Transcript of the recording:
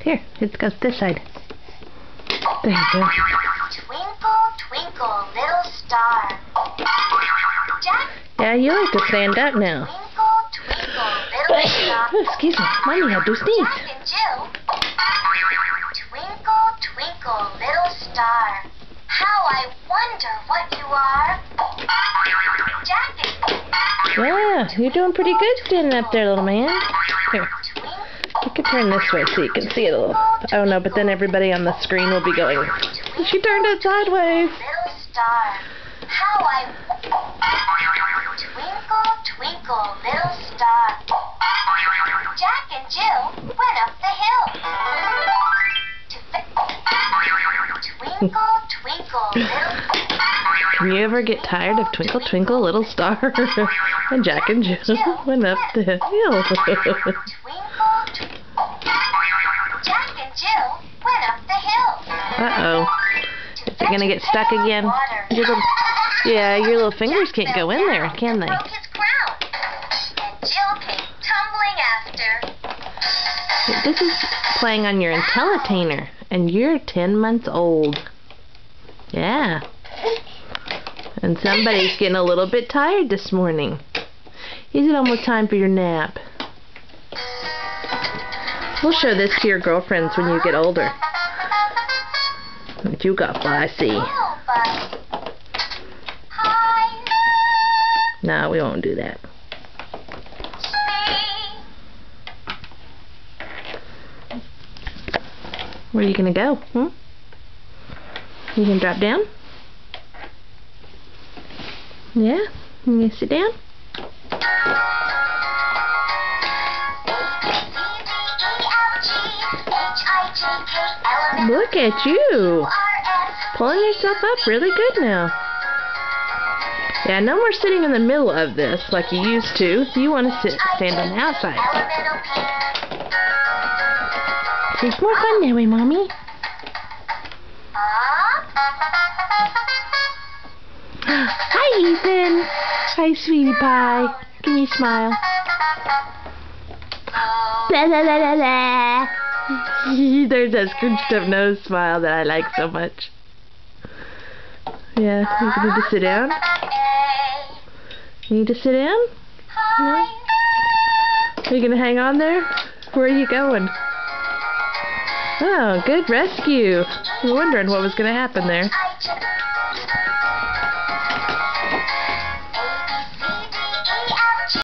Here, let's go this side. There you go. Twinkle, twinkle, little star. Jack, Yeah, you like to stand up now. twinkle, twinkle, little star. Excuse me, Mommy had to sneeze. Jack and Jill. Twinkle, twinkle, little star. How I wonder what you are. Jack and Yeah, you're doing pretty good standing up there, little man. Here, twinkle, you can turn this way so you can see it a little. Oh no, but then everybody on the screen will be going, she turned it sideways. little star. How I twinkle, twinkle, little star. Jack and Jill went up the hill. Twinkle, twinkle, little. Can you ever get tired of Twinkle Twinkle Little Star? And Jack and Jill went up the hill. Twinkle, Jack and Jill went up the hill. Uh-oh. Is it going to get stuck again? Yeah, your little fingers can't go in there, can they? Broke his crown, and Jill came tumbling after. This is playing on your Intellitainer, and you're 10 months old. Yeah. And somebody's getting a little bit tired this morning. Is it almost time for your nap? We'll show this to your girlfriends when you get older. What you got, Bossy? Oh, but hi, No, we won't do that. see. Where are you going to go? You can drop down? Yeah? You going to sit down? Look at you! Pulling yourself up really good now. Yeah, no more sitting in the middle of this like you used to. You want to stand on the outside. It's more fun that way, Mommy. Hi, Ethan. Hi, sweetie pie. Can you smile? La la la la la. There's that scrunched up nose smile that I like so much. Yeah, you need to sit down. You need to sit down? No? Are you going to hang on there? Where are you going? Oh, good rescue. I was wondering what was going to happen there.